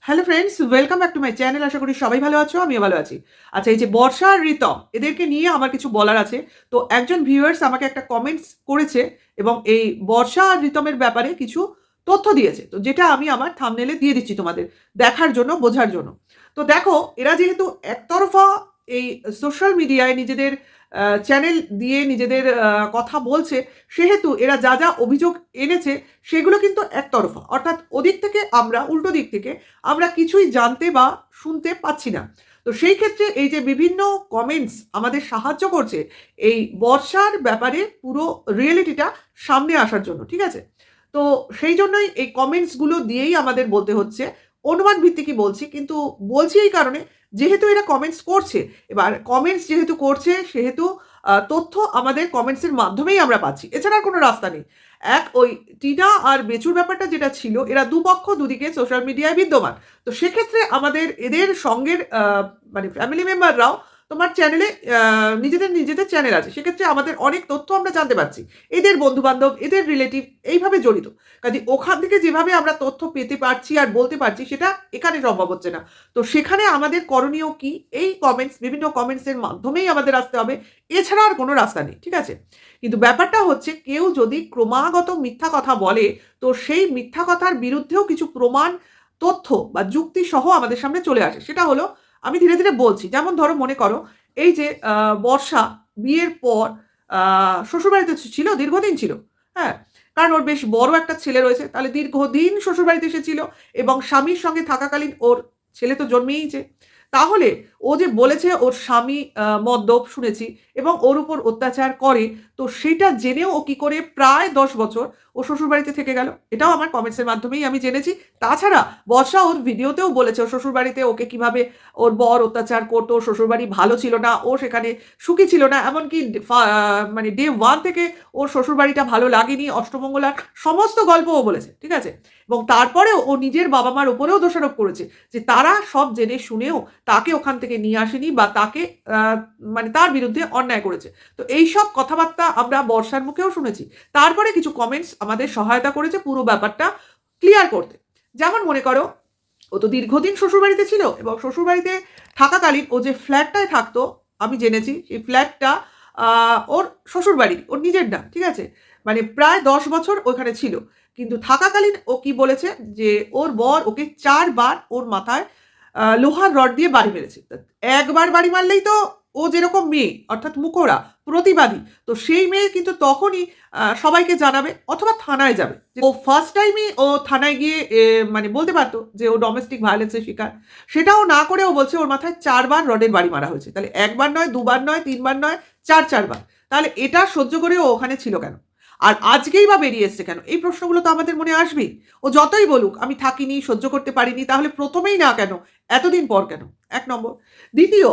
Hello friends, welcome back to my channel. আশা করি সবাই ভালো আছো, আমিও ভালো আছি। আচ্ছা, এই যে বর্ষা আর ঋতম, এদেরকে নিয়ে আমার কিছু বলার আছে। তো একজন ভিউয়ার্স আমাকে একটা কমেন্টস করেছে এবং এই বর্ষা আর ঋতমের ব্যাপারে কিছু তথ্য দিয়েছে। তো যেটা আমি আমার থাম্বনেলে দিয়ে দিচ্ছি তোমাদের দেখার জন্য, বোঝার জন্য। তো দেখো, এরা যেহেতু একতরফা এই সোশ্যাল মিডিয়ায় নিজেদের চ্যানেল দিয়ে নিজেদের কথা বলছে, সেহেতু এরা যা যা অভিযোগ এনেছে সেগুলো কিন্তু একতরফা। অর্থাৎ ওদিক থেকে আমরা, উল্টো দিক থেকে আমরা কিছুই জানতে বা শুনতে পাচ্ছি না। তো সেই ক্ষেত্রে এই যে বিভিন্ন কমেন্টস আমাদের সাহায্য করছে এই বর্ষার ব্যাপারে পুরো রিয়েলিটিটা সামনে আসার জন্য, ঠিক আছে? তো সেই জন্যই এই কমেন্টসগুলো দিয়েই আমাদের বলতে হচ্ছে। অনুমান ভিত্তিকই বলছি, কিন্তু বলছি এই কারণে, যেহেতু এরা কমেন্টস করছে। এবার কমেন্টস যেহেতু করছে সেহেতু তথ্য আমাদের কমেন্টসের মাধ্যমেই আমরা পাচ্ছি, এছাড়া আর কোনো রাস্তা নেই। ওই টিনা আর বেচুর ব্যাপারটা যেটা ছিল, এরা দুপক্ষ দুদিকে সোশ্যাল মিডিয়ায় বিদ্যমান। তো সেক্ষেত্রে আমাদের এদের সঙ্গের মানে ফ্যামিলি মেম্বাররাও তোমার চ্যানেলে নিজেদের নিজেদের চ্যানেল আছে, সেক্ষেত্রে আমাদের অনেক তথ্য আমরা জানতে পারছি। এদের বন্ধু বান্ধব, এদের রিলেটিভ এইভাবে জড়িত। কাজে ওখান থেকে যেভাবে আমরা তথ্য পেতে পারছি আর বলতে পারছি, সেটা এখানে সম্ভব হচ্ছে না। তো সেখানে আমাদের করণীয় কি? এই কমেন্টস, বিভিন্ন কমেন্টসের মাধ্যমেই আমাদের আসতে হবে, এছাড়া আর কোনো রাস্তা নেই, ঠিক আছে? কিন্তু ব্যাপারটা হচ্ছে, কেউ যদি ক্রমাগত মিথ্যা কথা বলে, তো সেই মিথ্যা কথার বিরুদ্ধেও কিছু প্রমাণ, তথ্য বা যুক্তি সহ আমাদের সামনে চলে আসে। সেটা হলো, আমি ধীরে ধীরে বলছি। যেমন ধরো, মনে করো এই যে বর্ষা বিয়ের পর শ্বশুরবাড়িতে ছিল, দীর্ঘদিন ছিল। হ্যাঁ, কারণ ওর বেশ বড় একটা ছেলে রয়েছে, তাহলে দীর্ঘদিন শ্বশুরবাড়িতে এসেছিল এবং স্বামীর সঙ্গে থাকাকালীন ওর ছেলে তো জন্মেইছে। তাহলে ও যে বলেছে ওর স্বামী মদ্যপ, শুনেছি, এবং ওর উপর অত্যাচার করে, তো সেটা জেনেও ও কি করে প্রায় 10 বছর ও শ্বশুরবাড়িতে থেকে গেল? এটাও আমার কমেন্টসের মাধ্যমেই আমি জেনেছি। তাছাড়া বর্ষা ওর ভিডিওতেও বলেছে ও শ্বশুরবাড়িতে ওকে কিভাবে ওর বর অত্যাচার করতো, ওর শ্বশুরবাড়ি ভালো ছিল না, ও সেখানে সুখী ছিল না, এমনকি মানে ডে ওয়ান থেকে ওর শ্বশুরবাড়িটা ভালো লাগেনি, অষ্টমঙ্গলার সমস্ত গল্প ও বলেছে, ঠিক আছে? এবং তারপরেও ও নিজের বাবা মার উপরেও দোষারোপ করেছে যে তারা সব জেনে শুনেও তাকে ওখান থেকে নিয়ে আসেনি, বা তাকে মানে তার বিরুদ্ধে অন্যায় করেছে। তো এইসব কথাবার্তা আমরা বর্ষার মুখেও শুনেছি। তারপরে কিছু কমেন্টস আমাদের সহায়তা করেছে পুরো ব্যাপারটা ক্লিয়ার করতে। যেমন মনে করো, ও তো দীর্ঘদিন শ্বশুরবাড়িতে ছিল এবং শ্বশুরবাড়িতে থাকাকালীন ও যে ফ্ল্যাটটায় থাকতো, আমি জেনেছি সেই ফ্ল্যাটটা ওর শ্বশুরবাড়ি, ওর নিজের না, ঠিক আছে? মানে প্রায় 10 বছর ওখানে ছিল। কিন্তু থাকাকালীন ও কি বলেছে, যে ওর বর ওকে 4 বার ওর মাথায় লোহার রড দিয়ে বাড়ি মেরেছে। তা একবার বাড়ি মারলেই তো, ও যেরকম মেয়ে, অর্থাৎ মুখোড়া, প্রতিবাদী, তো সেই মেয়ে কিন্তু তখনই সবাইকে জানাবে অথবা থানায় যাবে। ও ফার্স্ট টাইমই ও থানায় গিয়ে মানে বলতে পারতো যে ও ডোমেস্টিক ভায়োলেন্সের শিকার। সেটাও না করে ও বলছে ওর মাথায় 4 বার রডের বাড়ি মারা হয়েছে। তাহলে 1 বার নয়, 2 বার নয়, 3 বার নয়, 4 বার। তাহলে এটা সহ্য করে ও ওখানে ছিল কেন? আর আজকেই বা বেরিয়ে এসছে কেন? এই প্রশ্নগুলো তো আমাদের মনে আসবেই। ও যতই বলুক আমি থাকিনি, সহ্য করতে পারিনি, তাহলে প্রথমেই না কেন? এতদিন পর কেন? ১ নম্বর। দ্বিতীয়,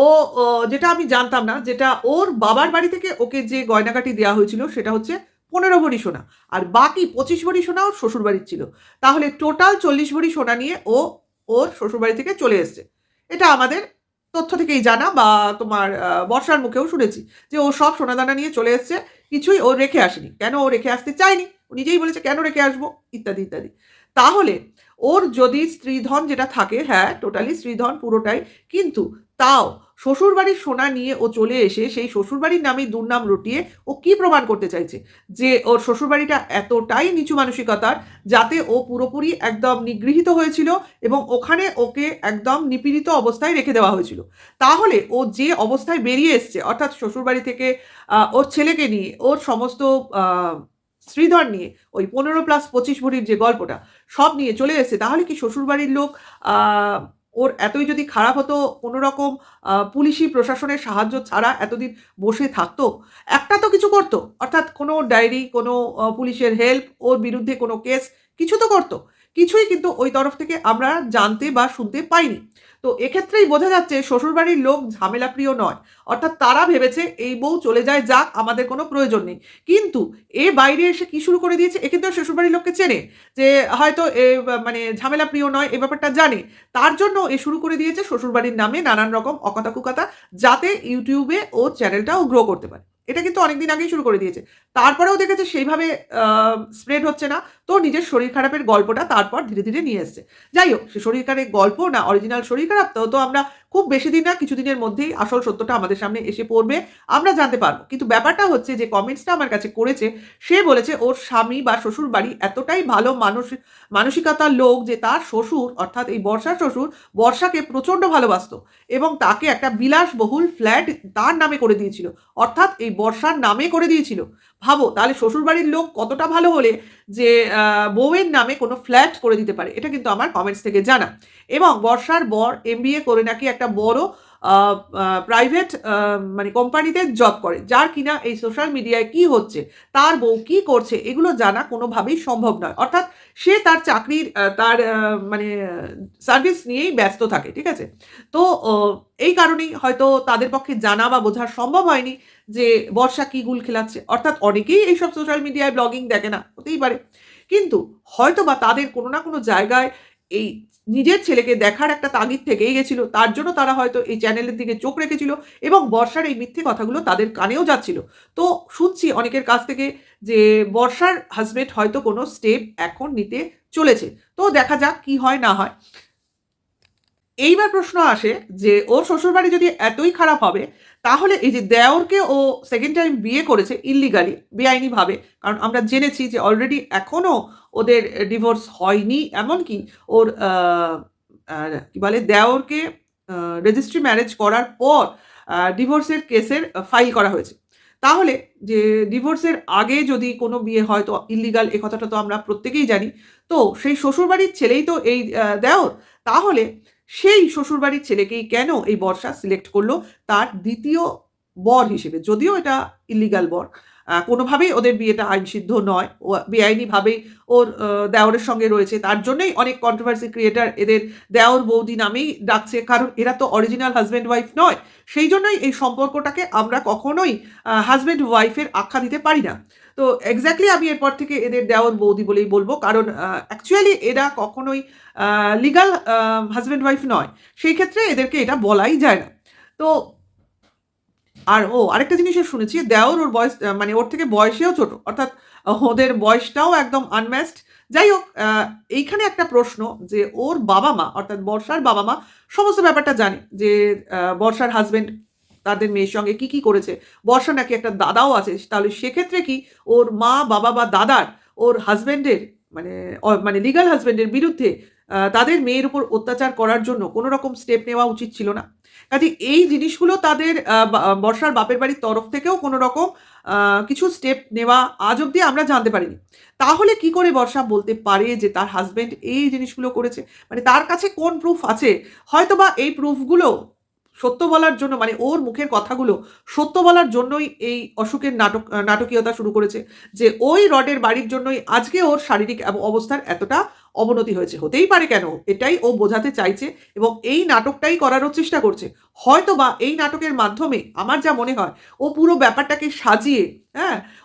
ও ও যেটা আমি জানতাম না, যেটা ওর বাবার বাড়ি থেকে ওকে যে গয়নাগাটি দেওয়া হয়েছিল, সেটা হচ্ছে 15 ভরি সোনা। আর বাকি 25 ভরি সোনা ওর শ্বশুরবাড়ির ছিল। তাহলে টোটাল 40 ভরি সোনা নিয়ে ও ওর শ্বশুরবাড়ি থেকে চলে এসছে। এটা আমাদের তথ্য থেকেই জানা, বা তোমার বর্ষার মুখেও শুনেছি যে ও সব সোনাদানা নিয়ে চলে এসছে। কিছুই ও রেখে আসেনি। কেন ও রেখে আসতে চায়নি? ও নিজেই বলেছে কেন রেখে আসবো? ইত্যাদি, ইত্যাদি। তাহলে ওর যদি স্ত্রীধন যেটা থাকে, হ্যাঁ, টোটালি স্ত্রীধন পুরোটাই। কিন্তু তাও শ্বশুরবাড়ির সোনা নিয়ে ও চলে এসে সেই শ্বশুরবাড়ির নামেই দুর্নাম রটিয়ে ও কি প্রমাণ করতে চাইছে? যে ওর শ্বশুরবাড়িটা এতটাই নিচু মানসিকতার, যাতে ও পুরোপুরি একদম নিগৃহীত হয়েছিল এবং ওখানে ওকে একদম নিপীড়িত অবস্থায় রেখে দেওয়া হয়েছিল। তাহলে ও যে অবস্থায় বেরিয়ে এসছে, অর্থাৎ শ্বশুরবাড়ি থেকে ওর ছেলেকে নিয়ে, ওর সমস্ত আ শ্রীধর নিয়ে, ওই 15+25 ভরির যে গল্পটা, সব নিয়ে চলে এসেছে, তাহলে কি শ্বশুরবাড়ির লোক আ ওর এতই যদি খারাপ হতো, কোনোরকম পুলিশি প্রশাসনের সাহায্য ছাড়া এতদিন বসে থাকতো? একটা তো কিছু করতো। অর্থাৎ কোনো ডায়েরি, কোনো পুলিশের হেল্প, ওর বিরুদ্ধে কোনো কেস, কিছু তো করতো। কিছুই কিন্তু ওই তরফ থেকে আমরা জানতে বা শুনতে পাইনি। তো এক্ষেত্রেই বোঝা যাচ্ছে শ্বশুরবাড়ির লোক ঝামেলাপ্রিয় নয়। অর্থাৎ তারা ভেবেছে এই বউ চলে যায়, যাক, আমাদের কোনো প্রয়োজন নেই। কিন্তু এ বাইরে এসে কি শুরু করে দিয়েছে? এ কিন্তু শ্বশুরবাড়ির লোককে চেনে, যে হয়তো এ মানে ঝামেলাপ্রিয় নয়, এ ব্যাপারটা জানে। তার জন্য এ শুরু করে দিয়েছে শ্বশুরবাড়ির নামে নানান রকম অকথা-কুকথা, যাতে ইউটিউবে ও চ্যানেলটাও গ্রো করতে পারে। এটা কিন্তু অনেকদিন আগেই শুরু করে দিয়েছে। তারপরেও দেখেছে সেইভাবে আ স্প্রেড হচ্ছে না। তো নিজের শরীর খারাপের গল্পটা তারপর ধীরে ধীরে নিয়ে এসছে। যাই হোক, সে শরীর খারাপের গল্প না অরিজিনাল শরীর খারাপ, তো আমরা খুব বেশি দিন না, কিছুদিনের মধ্যেই আসল সত্যটা আমাদের সামনে এসে পড়বে, আমরা জানতে পারবো। কিন্তু ব্যাপারটা হচ্ছে যে কমেন্টসটা আমার কাছে করেছে, সে বলেছে ওর স্বামী বা শ্বশুর বাড়ি এতটাই ভালো মানসিকতার লোক যে তার শ্বশুর অর্থাৎ এই বর্ষার শ্বশুর বর্ষাকে প্রচণ্ড ভালোবাসতো এবং তাকে একটা বিলাসবহুল ফ্ল্যাট তার নামে করে দিয়েছিল, অর্থাৎ এই বর্ষার নামে করে দিয়েছিল। ভাবো তাহলে শ্বশুরবাড়ির লোক কতটা ভালো হলে যে বউয়ের নামে কোনো ফ্ল্যাট করে দিতে পারে। এটা কিন্তু আমার কমেন্টস থেকে জানা। এবং বর্ষার বর এমবিএ করে নাকি একটা বড় প্রাইভেট মানে কোম্পানিতে জব করে, যার কিনা এই সোশ্যাল মিডিয়ায় কি হচ্ছে, তার বউ কি করছে, এগুলো জানা কোনোভাবেই সম্ভব নয়। অর্থাৎ সে তার চাকরির তার মানে সার্ভিস নিয়েই ব্যস্ত থাকে, ঠিক আছে? তো এই কারণেই হয়তো তাদের পক্ষে জানা বা বোঝা সম্ভব হয়নি যে বর্ষা কি গুল খেলাচ্ছে। অর্থাৎ অনেকেই এইসব সোশ্যাল মিডিয়ায় ব্লগিং দেখে না, হতেই পারে। কিন্তু হয়তো বা তাদের কোনো না কোনো জায়গায় এই নিজের ছেলেকে দেখার একটা তাগিদ থেকেই গেছিল, তার জন্য তারা হয়তো এই চ্যানেলের দিকে চোখ রেখেছিল এবং বর্ষার এই মিথ্যে কথাগুলো তাদের কানেও যাচ্ছিল। তো শুনছি অনেকের কাছ থেকে যে বর্ষার হাজবেন্ড হয়তো কোনো স্টেপ এখন নিতে চলেছে। তো দেখা যাক কি হয় না হয়। এইবার প্রশ্ন আসে যে ওর শ্বশুরবাড়ি যদি এতই খারাপ হবে, তাহলে এই যে দেওরকে ও সেকেন্ড টাইম বিয়ে করেছে ইল্লিগালি, বেআইনিভাবে, কারণ আমরা জেনেছি যে অলরেডি এখনও ওদের ডিভোর্স হয়নি, এমনকি ওর কি বলে দেওরকে রেজিস্ট্রি ম্যারেজ করার পর ডিভোর্সের কেসের ফাইল করা হয়েছে। তাহলে যে ডিভোর্সের আগে যদি কোনো বিয়ে হয় তো ইল্লিগাল, এ কথাটা তো আমরা প্রত্যেকেই জানি। তো সেই শ্বশুরবাড়ির ছেলেই তো এই দেওর, তাহলে সেই শ্বশুরবাড়ির ছেলেকেই কেন এই বর্ষা সিলেক্ট করলো তার দ্বিতীয় বর হিসেবে? যদিও এটা ইল্লিগাল বর, কোনোভাবেই ওদের বিয়েটা আইনসিদ্ধ নয়, ও বেআইনিভাবেই ওর দেওরের সঙ্গে রয়েছে। তার জন্যই অনেক কন্ট্রোভার্সি ক্রিয়েটার এদের দেওর বৌদি নামেই ডাকছে, কারণ এরা তো অরিজিনাল হাজব্যান্ড ওয়াইফ নয়। সেই জন্যই এই সম্পর্কটাকে আমরা কখনোই হাজব্যান্ড ওয়াইফের আখ্যা দিতে পারি না। তো এক্স্যাক্টলি আমি এরপর থেকে এদের দেওর বৌদি বলেই বলবো, কারণ অ্যাকচুয়ালি এরা কখনোই লিগাল হাজব্যান্ড ওয়াইফ নয়। সেই ক্ষেত্রে এদেরকে এটা বলাই যায় না। তো আর আরেকটা জিনিসও শুনেছি, দেওর ওর বয়স মানে ওর থেকে বয়সেও ছোট, অর্থাৎ ওদের বয়সটাও একদম আনম্যাচড। যাই হোক, এইখানে একটা প্রশ্ন যে ওর বাবা মা অর্থাৎ বর্ষার বাবা মা সমস্ত ব্যাপারটা জানে যে বর্ষার হাজবেন্ড তাদের মেয়ের সঙ্গে কি কি করেছে। বর্ষা নাকি একটা দাদাও আছে, তাহলে সেক্ষেত্রে কি ওর মা বাবা বা দাদার ওর হাজবেন্ডের মানে মানে লিগাল হাজবেন্ডের বিরুদ্ধে তাদের মেয়ের উপর অত্যাচার করার জন্য কোনো রকম স্টেপ নেওয়া উচিত ছিল না? কাজে এই জিনিসগুলো তাদের বর্ষার বাপের বাড়ির তরফ থেকেও কোনো রকম কিছু স্টেপ নেওয়া আজ অব্দি আমরা জানতে পারিনি। তাহলে কি করে বর্ষা বলতে পারে যে তার হাজবেন্ড এই জিনিসগুলো করেছে? মানে তার কাছে কোন প্রুফ আছে? হয়তোবা এই প্রুফগুলো সত্য বলার জন্য, মানে ওর মুখের কথাগুলো সত্য বলার জন্যই এই অসুখের নাটকীয়তা শুরু করেছে, যে ওই রডের বাড়ির জন্যই আজকে ওর শারীরিক অবস্থার এতটা অবনতি হয়েছে। হতেই পারে, কেন, এটাই ও বোঝাতে চাইছে এবং এই নাটকটাই করারও চেষ্টা করছে। হয়তোবা এই নাটকের মাধ্যমে আমার যা মনে হয় ও পুরো ব্যাপারটাকে সাজিয়ে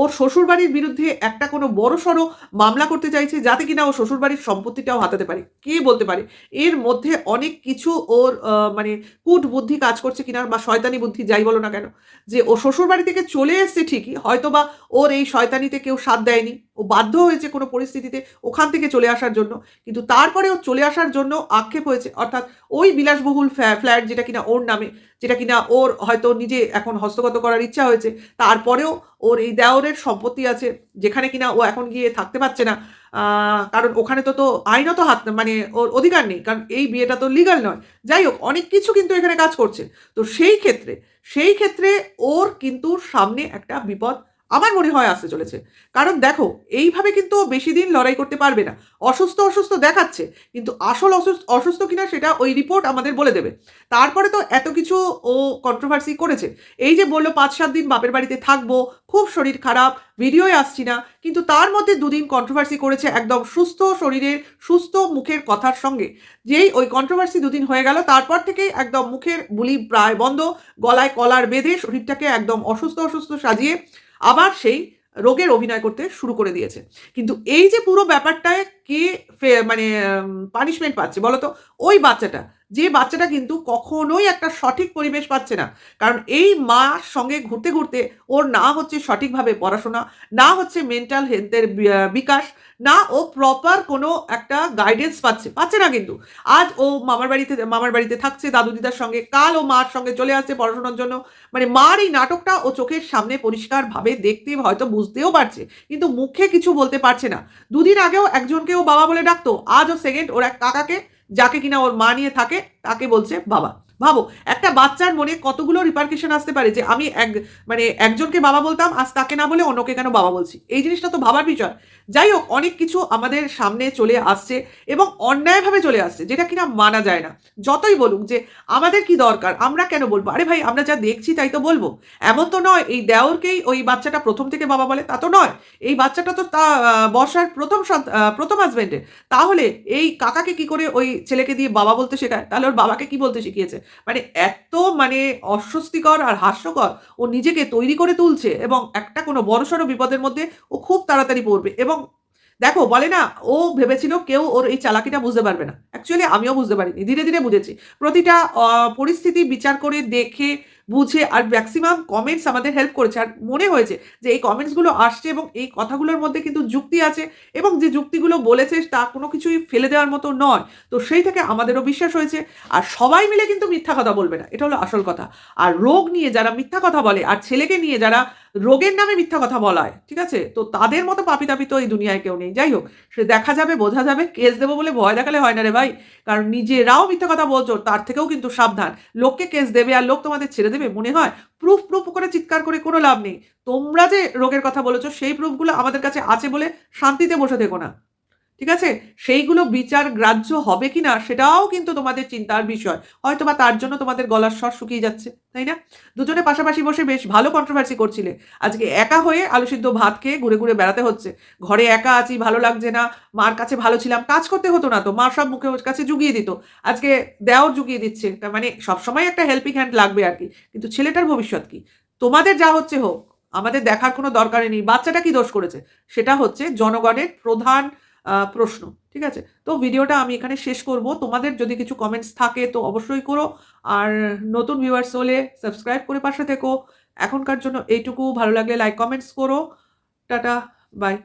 ওর শ্বশুরবাড়ির বিরুদ্ধে একটা কোনো বড়সড় মামলা করতে চাইছে, যাতে কিনা ও শ্বশুরবাড়ির সম্পত্তিটাও হাতাতে পারে। কে বলতে পারে এর মধ্যে অনেক কিছু ওর মানে কূট বুদ্ধি কাজ করছে কিনা, বা শয়তানি বুদ্ধি যাই বলো না কেন, যে ও শ্বশুরবাড়ি থেকে চলে এসছে ঠিকই, হয়তোবা ওর এই শয়তানিতে কেউ সাথ দেয়নি, ও বাধ্য হয়েছে কোনো পরিস্থিতিতে ওখান থেকে চলে আসার জন্য, কিন্তু তারপরেও চলে আসার জন্য আক্ষেপ হয়েছে। অর্থাৎ ওই বিলাসবহুল ফ্ল্যাট যেটা কিনা ওর নামে, যেটা কিনা ওর হয়তো নিজে এখন হস্তগত করার ইচ্ছা হয়েছে, তারপরেও ওর এই দেওরের সম্পত্তি আছে যেখানে কিনা ও এখন গিয়ে থাকতে পারছে না, কারণ ওখানে তো আইনত হাত মানে ওর অধিকার নেই, কারণ এই বিয়েটা তো লিগাল নয়। যাই হোক, অনেক কিছু কিন্তু এখানে কাজ করছে। তো সেই ক্ষেত্রে ওর কিন্তু সামনে একটা বিপদ আমার মনে হয় আসতে চলেছে। কারণ দেখো, এইভাবে কিন্তু ও বেশি দিন লড়াই করতে পারবে না। অসুস্থ দেখাচ্ছে, কিন্তু আসল অসুস্থ কিনা সেটা ওই রিপোর্ট আমাদের বলে দেবে। তারপরে তো এত কিছু ও কন্ট্রোভার্সি করেছে, এই যে বললো 5-7 দিন বাপের বাড়িতে থাকবো, খুব শরীর খারাপ, ভিডিওয় আসছি না, কিন্তু তার মধ্যে 2 দিন কন্ট্রোভার্সি করেছে একদম সুস্থ শরীরের সুস্থ মুখের কথার সঙ্গে। যেই ওই কন্ট্রোভার্সি 2 দিন হয়ে গেল, তারপর থেকেই একদম মুখের বুলি প্রায় বন্ধ, গলায় কলার বেঁধে শরীরটাকে একদম অসুস্থ সাজিয়ে আবার সেই রোগের অভিনয় করতে শুরু করে দিয়েছে। কিন্তু এই যে পুরো ব্যাপারটায় কে মানে পানিশমেন্ট পাচ্ছে বলো তো? ওই বাচ্চাটা। যে বাচ্চাটা কিন্তু কখনোই একটা সঠিক পরিবেশ পাচ্ছে না। কারণ এই মার সঙ্গে ঘুরতে, ঘুরতে ওর না হচ্ছে সঠিকভাবে পড়াশোনা, না হচ্ছে মেন্টাল হেলথের বিকাশ, না ও প্রপার কোনো একটা গাইডেন্স পাচ্ছে। পাচ্ছে না কিন্তু। আজ ও মামার বাড়িতে থাকছে দাদু দিদার সঙ্গে, কাল ও মার সঙ্গে চলে আসছে পড়াশোনার জন্য। মানে মার এই নাটকটা ও চোখের সামনে পরিষ্কারভাবে দেখতে হয়তো বুঝতেও পারছে। কিন্তু মুখে কিছু বলতে পারছে না। দুদিন আগেও একজনকে ও বাবা বলে ডাকতো। আজ ও সেকেন্ড ওর এক কাকাকে, যাকে কিনা ওর মা নিয়ে থাকে, তাকে বলছে বাবা। ভাবো একটা বাচ্চার মনে কতগুলো রিপারকেশন আসতে পারে যে আমি মানে একজনকে বাবা বলতাম, আজ তাকে না বলে অন্যকে কেন বাবা বলছি। এই জিনিসটা তো ভাবার বিষয়। যাই হোক, অনেক কিছু আমাদের সামনে চলে আসছে এবং অন্যায়ভাবে চলে আসছে, যেটা কিনা মানা যায় না। যতই বলুক যে আমাদের কি দরকার, আমরা কেন বলবো? আরে ভাই, আমরা যা দেখছি তাই তো বলবো। এমন তো নয় এই দেওরকেই ওই বাচ্চাটা প্রথম থেকে বাবা বলে, তা তো নয়। এই বাচ্চাটা তো বর্ষার প্রথম হাজবেন্ডের। তাহলে এই কাকাকে কি করে ওই ছেলেকে দিয়ে বাবা বলতে শেখায়? তাহলে ওর বাবাকে কি বলতে শিখিয়েছে? মানে এত মানে অস্বস্তিকর আর হাস্যকর ও নিজেকে তৈরি করে তুলছে, এবং একটা কোনো বড়সড় বিপদের মধ্যে ও খুব তাড়াতাড়ি পড়বে। এবং দেখো, বলে না, ও ভেবেছিল কেউ ওর এই চালাকিটা বুঝতে পারবে না। অ্যাকচুয়ালি আমিও বুঝতে পারিনি। ধীরে, ধীরে বুঝেছি। প্রতিটা পরিস্থিতি বিচার করে, দেখে, বুঝে, আর ম্যাক্সিমাম কমেন্টস আমাদের হেল্প করেছে। আর মনে হয়েছে যে এই কমেন্টসগুলো আসছে এবং এই কথাগুলোর মধ্যে কিন্তু যুক্তি আছে, এবং যে যুক্তিগুলো বলেছে তা কোনো কিছুই ফেলে দেওয়ার মতো নয়। তো সেই থেকে আমাদেরও বিশ্বাস হয়েছে। আর সবাই মিলে কিন্তু মিথ্যা কথা বলবে না। এটা হলো আসল কথা। আর রোগ নিয়ে যারা মিথ্যা কথা বলে, আর ছেলেকে নিয়ে যারা রোগের নামে মিথ্যা কথা বলায়, ঠিক আছে? তো তাদের মতো পাপী-তাপী তো এই দুনিয়ায় কেউ নেই। যাই হোক, সে দেখা যাবে, বোঝা যাবে। কেস দেবো বলে ভয় দেখালে হয় না রে ভাই। কারণ নিজেরাও মিথ্যা কথা বলছো, তার থেকেও কিন্তু সাবধান। লোককে কেস দেবে আর লোক তোমাদের ছেড়ে দেবে মনে হয়? প্রুফ করে চিৎকার করে কোনো লাভ নেই। তোমরা যে রোগের কথা বলেছো সেই প্রুফগুলো আমাদের কাছে আছে বলে শান্তিতে বসে থেকো না। ঠিক আছে? সেইগুলো বিচার গ্রাহ্য হবে কিনা সেটাও কিন্তু তোমাদের চিন্তার বিষয়। হয়তোবা তার জন্য তোমাদের গলার স্বর শুকিয়ে যাচ্ছে, তাই না? দুজনে পাশাপাশি বসে বেশ ভালো কন্ট্রোভার্সি করছিলে। আজকে একা হয়ে আলু সিদ্ধ ভাত খেয়ে ঘুরে, ঘুরে বেড়াতে হচ্ছে। ঘরে একা আছি, ভালো লাগছে না। মার কাছে ভালো ছিলাম। কাজ করতে হতো না তো। মা সব মুখে ওর কাছে জুগিয়ে দিত। আজকে দেওর জুগিয়ে দিচ্ছে। তার মানে সবসময় একটা হেল্পিং হ্যান্ড লাগবে আরকি। কিন্তু ছেলেটার ভবিষ্যৎ কি? তোমাদের যা হচ্ছে হোক। আমাদের দেখার কোনো দরকারই নেই। বাচ্চাটা কি দোষ করেছে? সেটা হচ্ছে জনগণের প্রধান প্রশ্ন। ঠিক আছে? তো ভিডিওটা আমি এখানে শেষ করব। তোমাদের যদি কিছু কমেন্টস থাকে তো অবশ্যই করো। আর নতুন ভিউয়ার্স হলে সাবস্ক্রাইব করে পাশে থেকো। এখনকার জন্য এইটুকু। ভালো লাগলে লাইক কমেন্টস করো। Tata, by.